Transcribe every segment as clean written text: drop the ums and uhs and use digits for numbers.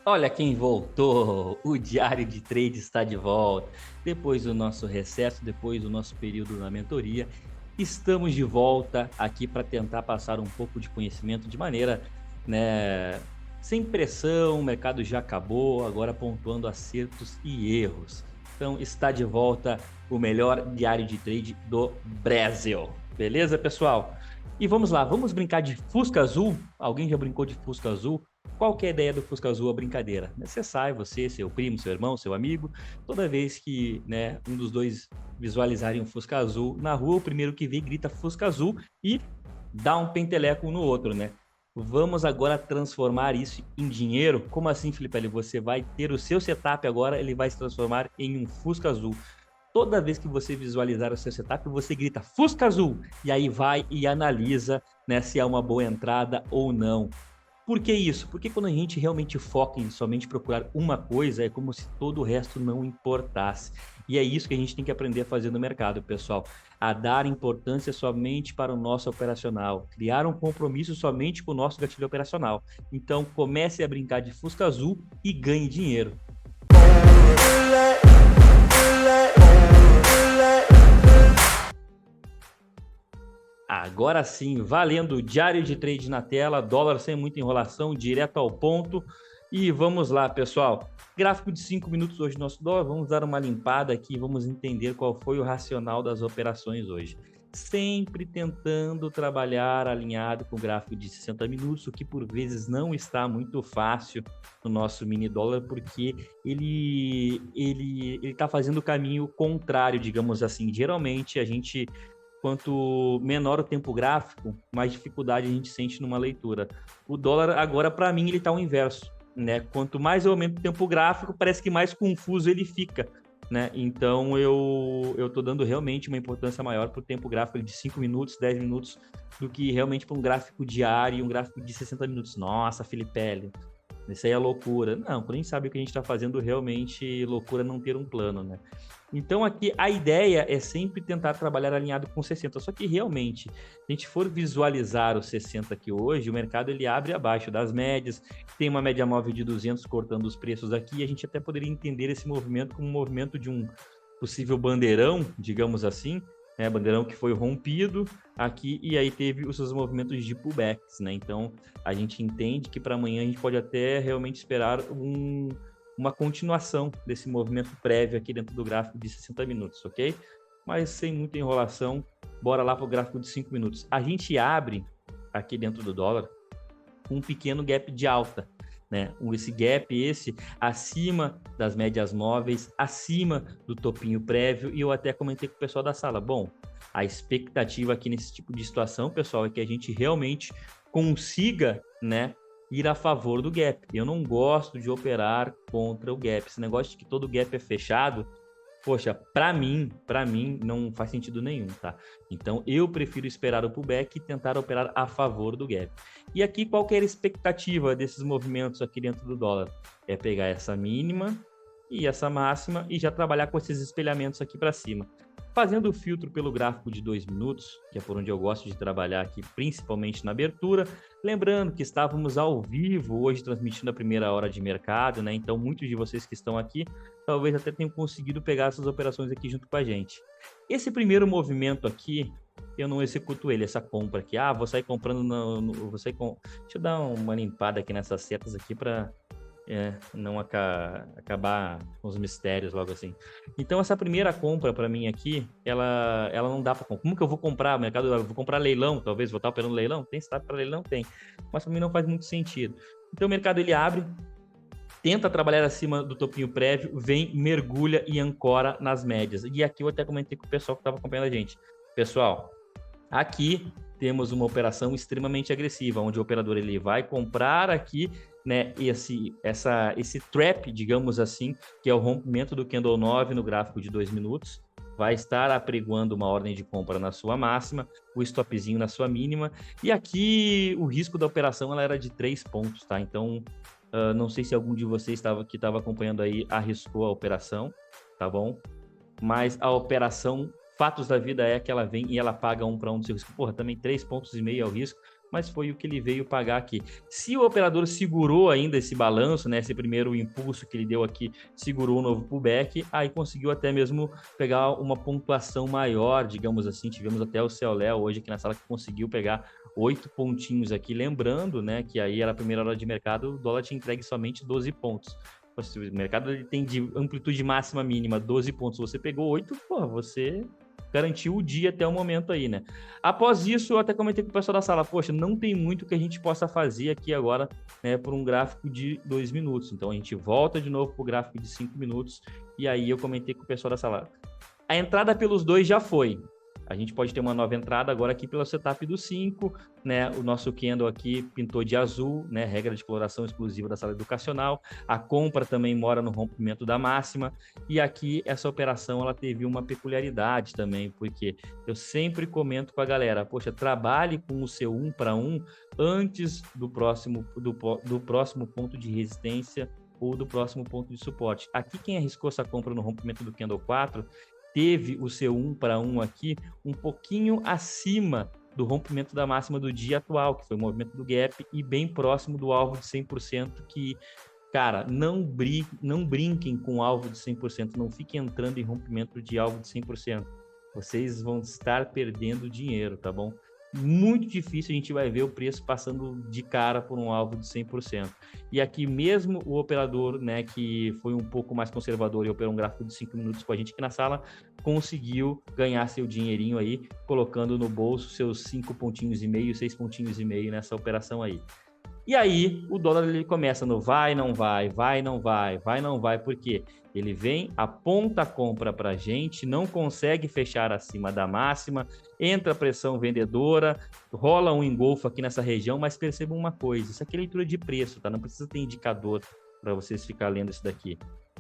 Olha quem voltou! O Diário de Trade está de volta. Depois do nosso recesso, depois do nosso período na mentoria, estamos de volta aqui para tentar passar um pouco de conhecimento de maneira, né, sem pressão. O mercado já acabou, agora pontuando acertos e erros. Então está de volta o melhor diário de trade do Brasil. Beleza, pessoal? E vamos lá, vamos brincar de Fusca Azul? Alguém já brincou de Fusca Azul? Qual que é a ideia do Fusca Azul? A brincadeira. Você sai, você, seu primo, seu irmão, seu amigo, toda vez que, né, um dos dois visualizarem um Fusca Azul na rua, o primeiro que vê grita Fusca Azul e dá um penteleco um no outro, né? Vamos agora transformar isso em dinheiro. Como assim, Felipe? Você vai ter o seu setup agora, ele vai se transformar em um Fusca Azul. Toda vez que você visualizar o seu setup, você grita Fusca Azul e aí vai e analisa, né, se é uma boa entrada ou não. Por que isso? Porque quando a gente realmente foca em somente procurar uma coisa, é como se todo o resto não importasse. E é isso que a gente tem que aprender a fazer no mercado, pessoal. A dar importância somente para o nosso operacional. Criar um compromisso somente com o nosso gatilho operacional. Então, comece a brincar de Fusca Azul e ganhe dinheiro. Agora sim, valendo, diário de trade na tela, dólar sem muita enrolação, direto ao ponto. E vamos lá, pessoal. Gráfico de 5 minutos hoje nosso dólar, vamos dar uma limpada aqui, vamos entender qual foi o racional das operações hoje. Sempre tentando trabalhar alinhado com o gráfico de 60 minutos, o que por vezes não está muito fácil no nosso mini dólar, porque ele está fazendo o caminho contrário, digamos assim. Geralmente a gente, quanto menor o tempo gráfico, mais dificuldade a gente sente numa leitura. O dólar agora, para mim, ele está ao inverso, né? Quanto mais eu aumento o tempo gráfico, parece que mais confuso ele fica, né? Então eu tô dando realmente uma importância maior para o tempo gráfico de 5 minutos, 10 minutos, do que realmente para um gráfico diário, um gráfico de 60 minutos. Nossa, Felipe, isso aí é loucura. Não, quando a gente sabe o que a gente está fazendo, realmente loucura não ter um plano, né? Então aqui a ideia é sempre tentar trabalhar alinhado com 60, só que realmente, se a gente for visualizar o 60 aqui hoje, o mercado ele abre abaixo das médias, tem uma média móvel de 200 cortando os preços aqui, e a gente até poderia entender esse movimento como um movimento de um possível bandeirão, digamos assim, né? Bandeirão que foi rompido aqui e aí teve os seus movimentos de pullbacks, né? Então a gente entende que para amanhã a gente pode até realmente esperar uma continuação desse movimento prévio aqui dentro do gráfico de 60 minutos, ok? Mas sem muita enrolação, bora lá para o gráfico de 5 minutos. A gente abre aqui dentro do dólar um pequeno gap de alta, né? Esse gap, acima das médias móveis, acima do topinho prévio, e eu até comentei com o pessoal da sala, bom, a expectativa aqui nesse tipo de situação, pessoal, é que a gente realmente consiga, né, ir a favor do gap. Eu não gosto de operar contra o gap. Esse negócio de que todo gap é fechado, poxa, para mim não faz sentido nenhum, tá? Então eu prefiro esperar o pullback e tentar operar a favor do gap. E aqui qual que era a expectativa desses movimentos aqui dentro do dólar? É pegar essa mínima e essa máxima e já trabalhar com esses espelhamentos aqui para cima. Fazendo o filtro pelo gráfico de 2 minutos, que é por onde eu gosto de trabalhar aqui, principalmente na abertura. Lembrando que estávamos ao vivo hoje transmitindo a primeira hora de mercado, né? Então muitos de vocês que estão aqui talvez até tenham conseguido pegar essas operações aqui junto com a gente. Esse primeiro movimento aqui, eu não executo ele, essa compra aqui. Vou sair comprando, deixa eu dar uma limpada aqui nessas setas aqui para não acabar com os mistérios logo assim. Então essa primeira compra para mim aqui, ela não dá para comprar. Como que eu vou comprar? Mercado, eu vou comprar leilão, talvez vou estar operando leilão? Tem setup para leilão? Tem. Mas para mim não faz muito sentido. Então o mercado ele abre, tenta trabalhar acima do topinho prévio, vem, mergulha e ancora nas médias. E aqui eu até comentei com o pessoal que estava acompanhando a gente. Pessoal, aqui temos uma operação extremamente agressiva, onde o operador ele vai comprar aqui, né, esse trap, digamos assim, que é o rompimento do candle 9 no gráfico de 2 minutos, vai estar apregoando uma ordem de compra na sua máxima, o stopzinho na sua mínima, e aqui o risco da operação ela era de 3 pontos, tá? Então, não sei se algum de vocês que estava acompanhando aí arriscou a operação, tá bom? Mas a operação, fatos da vida é que ela vem e ela paga 1 para 1 do seu risco. Porra, também 3,5 pontos é o risco. mas foi o que ele veio pagar aqui. Se o operador segurou ainda esse balanço, né, esse primeiro impulso que ele deu aqui, segurou o novo pullback, aí conseguiu até mesmo pegar uma pontuação maior, digamos assim. Tivemos até o Céu Léo hoje aqui na sala que conseguiu pegar 8 pontinhos aqui, lembrando, né, que aí era a primeira hora de mercado, o dólar tinha entregue somente 12 pontos. Se o mercado ele tem de amplitude máxima mínima 12 pontos, você pegou 8, pô, você garantiu o dia até o momento aí, né? Após isso, eu até comentei com o pessoal da sala, poxa, não tem muito que a gente possa fazer aqui agora, né, por um gráfico de 2 minutos. Então, a gente volta de novo para o gráfico de 5 minutos, e aí eu comentei com o pessoal da sala. A entrada pelos dois já foi. A gente pode ter uma nova entrada agora aqui pelo setup do 5, né? O nosso candle aqui pintou de azul, né? Regra de coloração exclusiva da sala educacional. A compra também mora no rompimento da máxima. E aqui essa operação ela teve uma peculiaridade também, porque eu sempre comento com a galera, poxa, trabalhe com o seu 1 para 1 antes do próximo ponto de resistência ou do próximo ponto de suporte. Aqui quem arriscou essa compra no rompimento do candle 4 teve o seu 1 para 1 aqui um pouquinho acima do rompimento da máxima do dia atual, que foi o movimento do gap, e bem próximo do alvo de 100%, que, cara, não brinquem com o alvo de 100%, não fiquem entrando em rompimento de alvo de 100%. Vocês vão estar perdendo dinheiro, tá bom? Muito difícil a gente vai ver o preço passando de cara por um alvo de 100%. E aqui mesmo o operador, né, que foi um pouco mais conservador e operou um gráfico de 5 minutos com a gente aqui na sala, conseguiu ganhar seu dinheirinho aí, colocando no bolso seus 5 pontinhos e meio, 6 pontinhos e meio nessa operação aí. E aí o dólar ele começa no vai, não vai, vai, não vai, vai, não vai, por quê? Ele vem, aponta a compra para a gente, não consegue fechar acima da máxima, entra a pressão vendedora, rola um engolfo aqui nessa região, mas percebam uma coisa, isso aqui é leitura de preço, tá? Não precisa ter indicador para vocês ficar lendo isso daqui.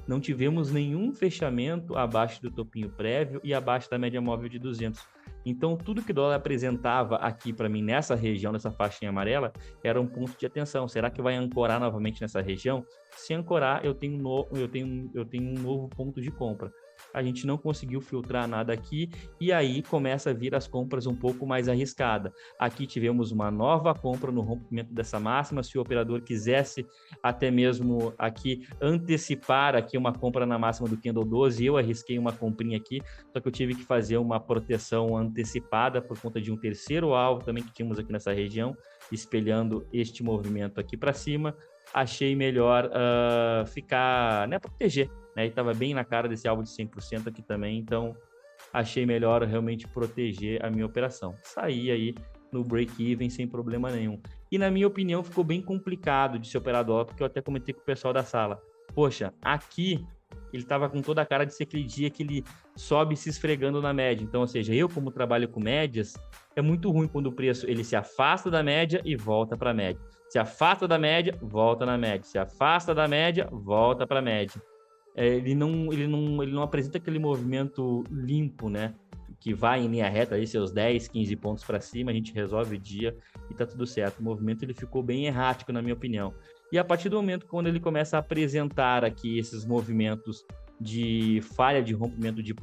Não tivemos nenhum fechamento abaixo do topinho prévio e abaixo da média móvel de 200. Então, tudo que o dólar apresentava aqui para mim nessa região, nessa faixinha amarela, era um ponto de atenção. Será que vai ancorar novamente nessa região? Se ancorar, eu tenho um novo ponto de compra. A gente não conseguiu filtrar nada aqui e aí começa a vir as compras um pouco mais arriscadas. Aqui tivemos uma nova compra no rompimento dessa máxima. Se o operador quisesse até mesmo aqui antecipar aqui uma compra na máxima do candle 12, eu arrisquei uma comprinha aqui, só que eu tive que fazer uma proteção antecipada por conta de um terceiro alvo também que tínhamos aqui nessa região, espelhando este movimento aqui para cima. Achei melhor ficar, né, proteger, né? E estava bem na cara desse alvo de 100% aqui também, então achei melhor realmente proteger a minha operação. Saí aí no break-even sem problema nenhum. E na minha opinião ficou bem complicado de se operar dólar, porque eu até comentei com o pessoal da sala. Poxa, aqui ele estava com toda a cara de ser aquele dia que ele sobe se esfregando na média. Então, ou seja, eu como trabalho com médias, é muito ruim quando o preço ele se afasta da média e volta para a média. Se afasta da média, volta na média. Se afasta da média, volta para a média. Ele não apresenta aquele movimento limpo, né? Que vai em linha reta, aí seus 10, 15 pontos para cima, a gente resolve o dia e tá tudo certo. O movimento ele ficou bem errático, na minha opinião. E a partir do momento quando ele começa a apresentar aqui esses movimentos de falha de rompimento de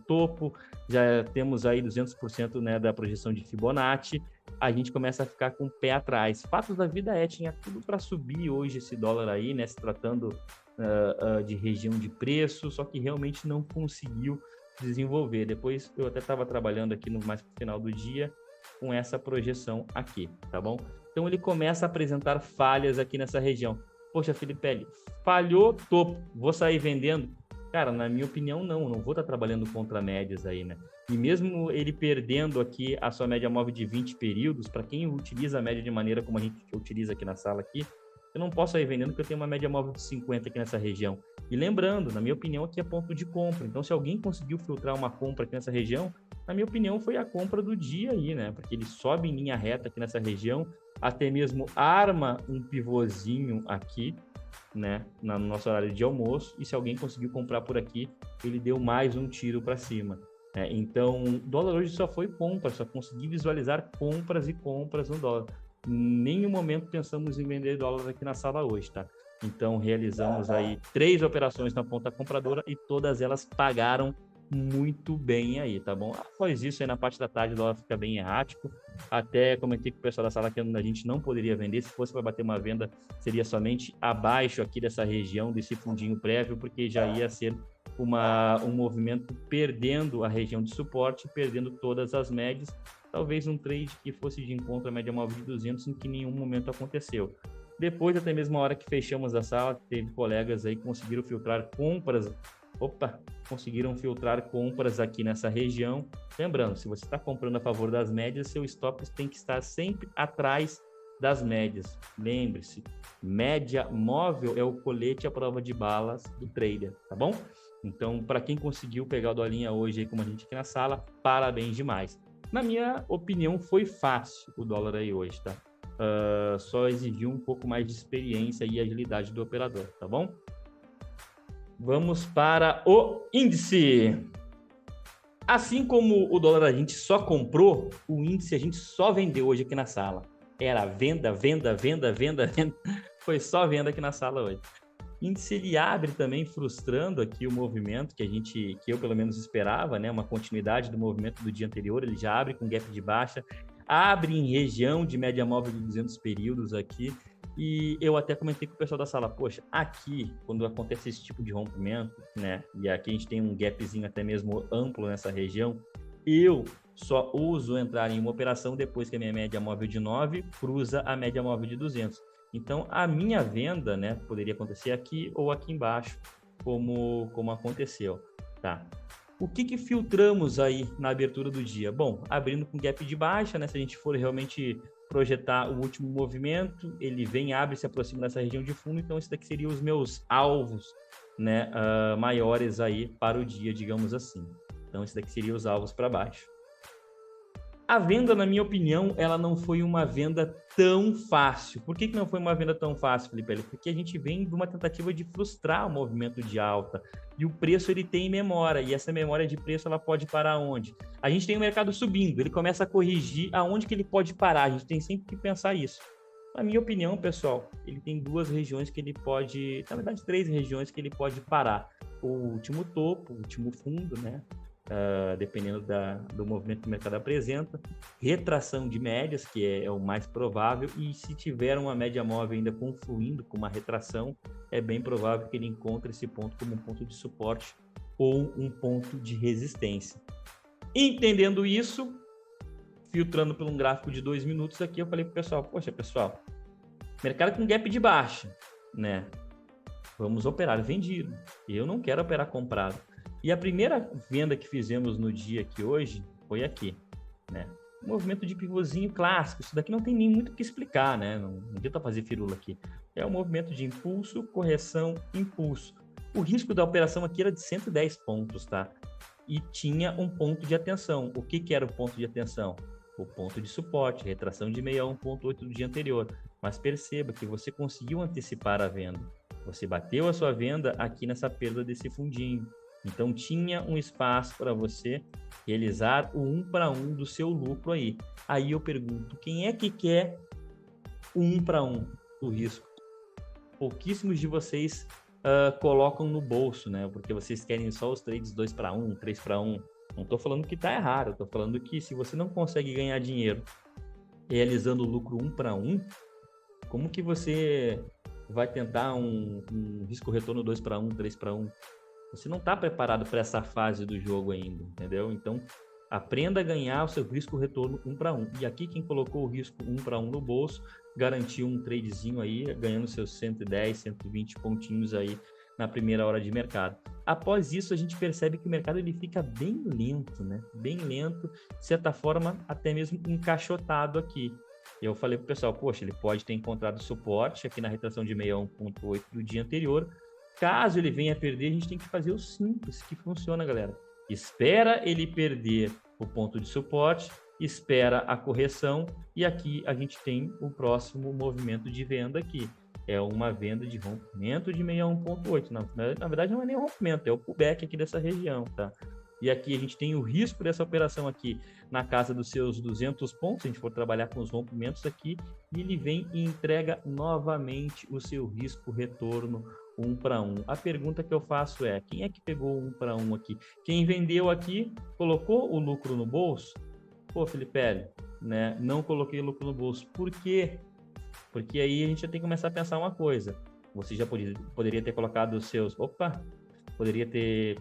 topo, já temos aí 200%, né, da projeção de Fibonacci, a gente começa a ficar com o pé atrás. Fatos da vida tinha tudo para subir hoje esse dólar aí, né, se tratando de região de preço, só que realmente não conseguiu desenvolver. Depois eu até estava trabalhando aqui no mais final do dia com essa projeção aqui, tá bom? Então ele começa a apresentar falhas aqui nessa região. Poxa, Felipe, falhou topo, vou sair vendendo? Cara, na minha opinião, não vou estar trabalhando contra médias aí, né? E mesmo ele perdendo aqui a sua média móvel de 20 períodos, para quem utiliza a média de maneira como a gente utiliza aqui na sala aqui, eu não posso sair vendendo porque eu tenho uma média móvel de 50 aqui nessa região. E lembrando, na minha opinião, aqui é ponto de compra. Então, se alguém conseguiu filtrar uma compra aqui nessa região, na minha opinião, foi a compra do dia aí, né? Porque ele sobe em linha reta aqui nessa região, até mesmo arma um pivôzinho aqui, né? No nosso horário de almoço. E se alguém conseguiu comprar por aqui, ele deu mais um tiro para cima. Então, o dólar hoje só foi compra, só consegui visualizar compras e compras no dólar. Em nenhum momento pensamos em vender dólar aqui na sala hoje, tá? Então, realizamos aí 3 operações na ponta compradora e todas elas pagaram muito bem aí, tá bom? Após isso, aí na parte da tarde, o dólar fica bem errático. Até comentei com o pessoal da sala que a gente não poderia vender. Se fosse para bater uma venda, seria somente abaixo aqui dessa região, desse fundinho prévio, porque já ia ser um movimento perdendo a região de suporte, perdendo todas as médias. Talvez um trade que fosse de encontro à média móvel de 200, em que em nenhum momento aconteceu. Depois, até mesmo a hora que fechamos a sala, teve colegas aí que conseguiram filtrar compras. Conseguiram filtrar compras aqui nessa região. Lembrando, se você está comprando a favor das médias, seu stop tem que estar sempre atrás das médias. Lembre-se, média móvel é o colete à prova de balas do trader, tá bom? Então, para quem conseguiu pegar o dolinha hoje aí, como a gente aqui na sala, parabéns demais. Na minha opinião, foi fácil o dólar aí hoje, tá? Só exigiu um pouco mais de experiência e agilidade do operador, tá bom? Vamos para o índice. Assim como o dólar a gente só comprou, o índice a gente só vendeu hoje aqui na sala. Era venda, venda, venda, venda, venda. Foi só venda aqui na sala hoje. O índice ele abre também frustrando aqui o movimento que eu pelo menos esperava, né? Uma continuidade do movimento do dia anterior. Ele já abre com gap de baixa, abre em região de média móvel de 200 períodos aqui. E eu até comentei com o pessoal da sala, poxa, aqui, quando acontece esse tipo de rompimento, né, e aqui a gente tem um gapzinho até mesmo amplo nessa região, eu só uso entrar em uma operação depois que a minha média móvel de 9 cruza a média móvel de 200. Então, a minha venda, né, poderia acontecer aqui ou aqui embaixo, como aconteceu, tá? O que filtramos aí na abertura do dia? Bom, abrindo com gap de baixa, né, se a gente for realmente projetar o último movimento, ele vem, abre, se aproxima dessa região de fundo, então esse daqui seria os meus alvos, né, maiores aí para o dia, digamos assim. Então esse daqui seria os alvos para baixo. A venda, na minha opinião, ela não foi uma venda tão fácil. Por que não foi uma venda tão fácil, Felipe? Porque a gente vem de uma tentativa de frustrar o movimento de alta. E o preço ele tem memória. E essa memória de preço ela pode parar onde? A gente tem o mercado subindo. Ele começa a corrigir aonde que ele pode parar. A gente tem sempre que pensar isso. Na minha opinião, pessoal, ele tem duas regiões que ele pode... Na verdade, 3 regiões que ele pode parar. O último topo, o último fundo, né? Dependendo do movimento que o mercado apresenta, retração de médias, que é o mais provável, e se tiver uma média móvel ainda confluindo com uma retração, é bem provável que ele encontre esse ponto como um ponto de suporte ou um ponto de resistência. Entendendo isso, filtrando por um gráfico de 2 minutos aqui, eu falei para o pessoal, poxa, pessoal, mercado com gap de baixa, né? Vamos operar vendido. Eu não quero operar comprado. E a primeira venda que fizemos no dia aqui hoje foi aqui, né? Um movimento de pivôzinho clássico. Isso daqui não tem nem muito o que explicar, né? Não adianta fazer firula aqui. É um movimento de impulso, correção, impulso. O risco da operação aqui era de 110 pontos, tá? E tinha um ponto de atenção. O que era o ponto de atenção? O ponto de suporte, retração de 61,8 do dia anterior. Mas perceba que você conseguiu antecipar a venda. Você bateu a sua venda aqui nessa perda desse fundinho. Então, tinha um espaço para você realizar o 1 para 1 do seu lucro aí. Aí eu pergunto, quem é que quer o 1 para 1 do risco? Pouquíssimos de vocês colocam no bolso, né? Porque vocês querem só os trades 2 para 1, 3 para 1. Não estou falando que está errado, estou falando que se você não consegue ganhar dinheiro realizando o lucro 1 para 1, como que você vai tentar um risco-retorno 2 para 1, 3 para 1? Você não está preparado para essa fase do jogo ainda, entendeu? Então, aprenda a ganhar o seu risco-retorno 1 para 1. E aqui, quem colocou o risco 1 para 1 no bolso, garantiu um tradezinho aí, ganhando seus 110, 120 pontinhos aí na primeira hora de mercado. Após isso, a gente percebe que o mercado ele fica bem lento, né? Bem lento, de certa forma, até mesmo encaixotado aqui. Eu falei para o pessoal, poxa, ele pode ter encontrado suporte aqui na retração de 61,8 do dia anterior. Caso ele venha a perder, a gente tem que fazer o simples, que funciona, galera. Espera ele perder o ponto de suporte, espera a correção, e aqui a gente tem o próximo movimento de venda aqui. É uma venda de rompimento de 61,8. Na verdade, não é nem um rompimento, é o pullback aqui dessa região, tá? E aqui a gente tem o risco dessa operação aqui na casa dos seus 200 pontos, se a gente for trabalhar com os rompimentos aqui, e ele vem e entrega novamente o seu risco retorno 1 para 1. A pergunta que eu faço é, quem é que pegou 1 para 1 aqui? Quem vendeu aqui, colocou o lucro no bolso? Pô, Felipe, né? Não coloquei lucro no bolso. Por quê? Porque aí a gente já tem que começar a pensar uma coisa. Você já poderia ter colocado os seus... Opa! Poderia ter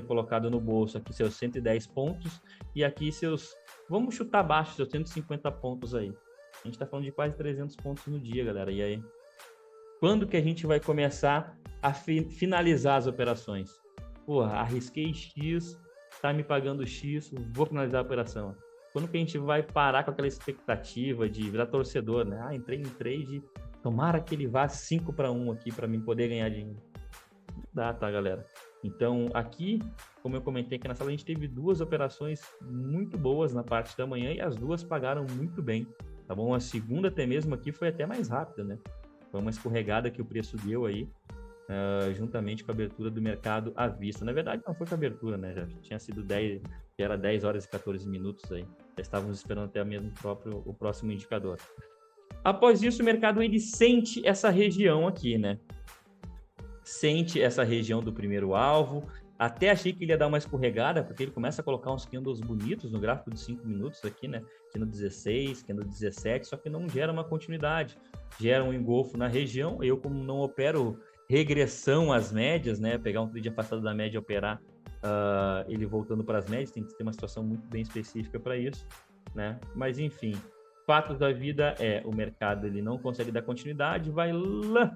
colocado no bolso aqui seus 110 pontos e aqui seus... Vamos chutar baixo, seus 150 pontos aí. A gente está falando de quase 300 pontos no dia, galera. E aí? Quando que a gente vai começar a finalizar as operações? Porra, arrisquei X, tá me pagando X, vou finalizar a operação. Quando que a gente vai parar com aquela expectativa de virar torcedor, né? Ah, entrei em trade, tomara que ele vá 5 para 1 aqui para mim poder ganhar dinheiro. Não dá, tá, galera? Então, aqui, como eu comentei aqui na sala, a gente teve 2 operações muito boas na parte da manhã e as 2 pagaram muito bem, tá bom? A segunda até mesmo aqui foi até mais rápida, né? Foi uma escorregada que o preço deu aí, juntamente com a abertura do mercado à vista. Na verdade, não foi com a abertura, né? Já tinha sido 10, já era 10 horas e 14 minutos aí. Já estávamos esperando até mesmo o próximo indicador. Após isso, o mercado ele sente essa região aqui, né? Sente essa região do primeiro alvo. Até achei que ele ia dar uma escorregada, porque ele começa a colocar uns candles bonitos no gráfico de 5 minutos aqui, né? Candle 16, candle 17, só que não gera uma continuidade. Gera um engolfo na região. Eu, como não opero regressão às médias, né? Pegar um trade afastado da média e operar ele voltando para as médias, tem que ter uma situação muito bem específica para isso, né? Mas, enfim, fatos da vida o mercado ele não consegue dar continuidade, vai lá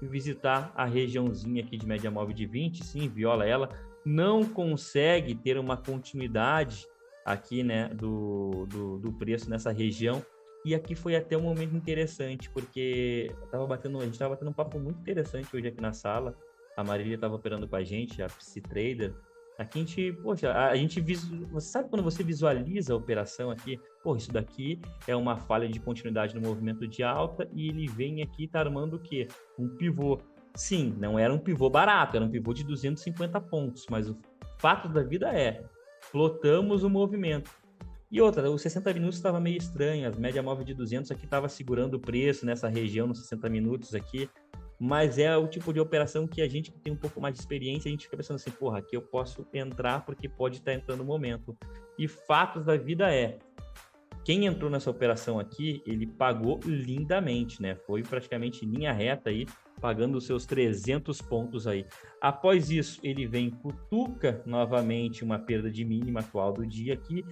visitar a regiãozinha aqui de média móvel de 20, sim, viola ela, não consegue ter uma continuidade aqui, né, do preço nessa região, e aqui foi até um momento interessante, porque a gente estava batendo um papo muito interessante hoje aqui na sala, a Marília estava operando com a gente, a Psy Trader. Aqui a gente, poxa, você sabe quando você visualiza a operação aqui? Pô, isso daqui é uma falha de continuidade no movimento de alta e ele vem aqui e tá armando o quê? Um pivô. Sim, não era um pivô barato, era um pivô de 250 pontos, mas o fato da vida plotamos o movimento. E outra, os 60 minutos estava meio estranho, as média móvel de 200 aqui estava segurando o preço nessa região nos 60 minutos aqui, mas é o tipo de operação que a gente que tem um pouco mais de experiência, a gente fica pensando assim, porra, aqui eu posso entrar porque pode estar entrando no momento. E fatos da vida quem entrou nessa operação aqui, ele pagou lindamente, né? Foi praticamente linha reta aí, pagando os seus 300 pontos aí. Após isso, ele vem, cutuca novamente uma perda de mínima atual do dia aqui,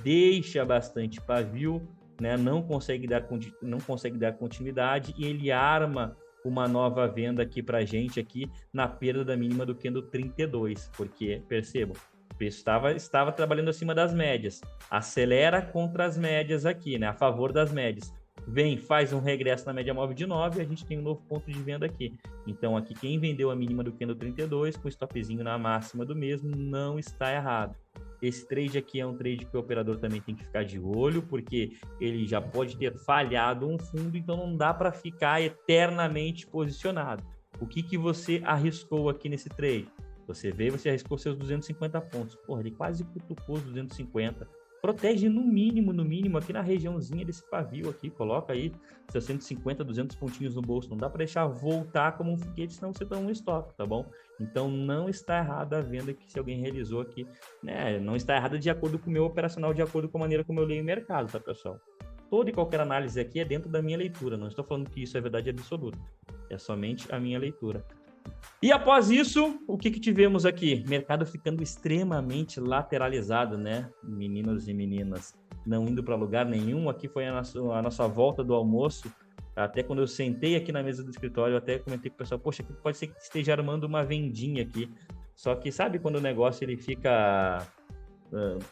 deixa bastante pavio, né? Não consegue dar continuidade e ele arma uma nova venda aqui para a gente aqui na perda da mínima do candle 32, porque, percebam, o preço estava trabalhando acima das médias, acelera contra as médias aqui, né, a favor das médias, vem, faz um regresso na média móvel de 9 e a gente tem um novo ponto de venda aqui. Então aqui quem vendeu a mínima do candle 32 com stopzinho na máxima do mesmo não está errado. Esse trade aqui é um trade que o operador também tem que ficar de olho, porque ele já pode ter falhado um fundo, então não dá para ficar eternamente posicionado. O que você arriscou aqui nesse trade? Você veio, você arriscou seus 250 pontos. Porra, ele quase cutucou os 250. Protege no mínimo, aqui na regiãozinha desse pavio aqui. Coloca aí seus 150, 200 pontinhos no bolso. Não dá para deixar voltar como um foguete, senão você toma um stop, tá bom? Então, não está errada a venda que se alguém realizou aqui, né? Não está errada de acordo com o meu operacional, de acordo com a maneira como eu leio o mercado, tá, pessoal? Toda e qualquer análise aqui é dentro da minha leitura. Não estou falando que isso é verdade absoluta. É somente a minha leitura. E após isso, o que tivemos aqui? Mercado ficando extremamente lateralizado, né? Meninos e meninas não indo para lugar nenhum. Aqui foi a nossa volta do almoço. Até quando eu sentei aqui na mesa do escritório, eu até comentei com o pessoal, poxa, pode ser que esteja armando uma vendinha aqui. Só que sabe quando o negócio ele fica...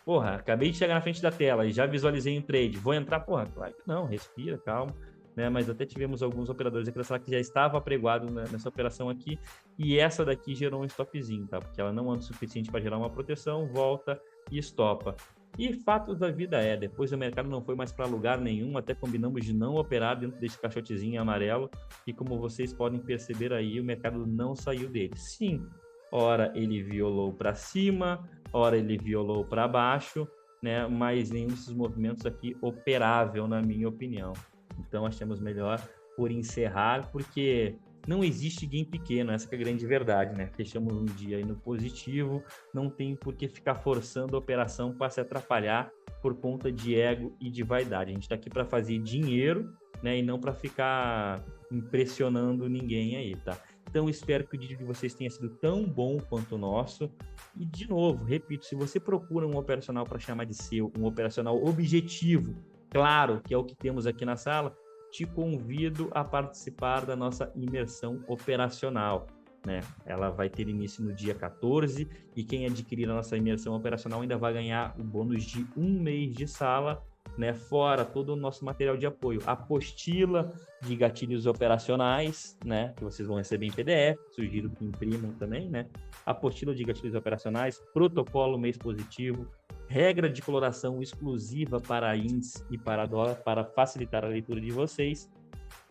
porra, acabei de chegar na frente da tela e já visualizei um trade. Vou entrar? Porra, claro que não, respira, calma. Né, mas até tivemos alguns operadores aqui da sala que já estava apregoado nessa operação aqui, e essa daqui gerou um stopzinho, tá? Porque ela não anda o suficiente para gerar uma proteção, volta e estopa. E fatos da vida depois o mercado não foi mais para lugar nenhum, até combinamos de não operar dentro desse caixotezinho amarelo, e como vocês podem perceber aí, o mercado não saiu dele. Sim, ora ele violou para cima, hora ele violou para baixo, né? Mas nenhum desses movimentos aqui operável, na minha opinião. Então, achamos melhor por encerrar, porque não existe game pequeno, essa que é a grande verdade, né? Fechamos um dia aí no positivo, não tem por que ficar forçando a operação para se atrapalhar por conta de ego e de vaidade. A gente está aqui para fazer dinheiro, né? E não para ficar impressionando ninguém aí, tá? Então, espero que o vídeo de vocês tenha sido tão bom quanto o nosso. E, de novo, repito, se você procura um operacional para chamar de seu, um operacional objetivo, claro, que é o que temos aqui na sala, te convido a participar da nossa imersão operacional, né? Ela vai ter início no dia 14 e quem adquirir a nossa imersão operacional ainda vai ganhar o bônus de 1 mês de sala, né? Fora todo o nosso material de apoio, apostila de gatilhos operacionais, né? Que vocês vão receber em PDF, sugiro que imprimam também, né? Apostila de gatilhos operacionais, protocolo mês positivo, regra de coloração exclusiva para índice e para dólar, para facilitar a leitura de vocês.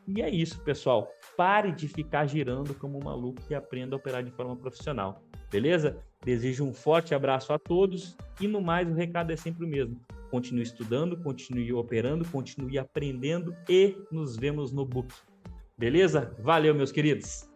E é isso, pessoal. Pare de ficar girando como um maluco e aprenda a operar de forma profissional. Beleza? Desejo um forte abraço a todos e, no mais, o recado é sempre o mesmo. Continue estudando, continue operando, continue aprendendo e nos vemos no book. Beleza? Valeu, meus queridos!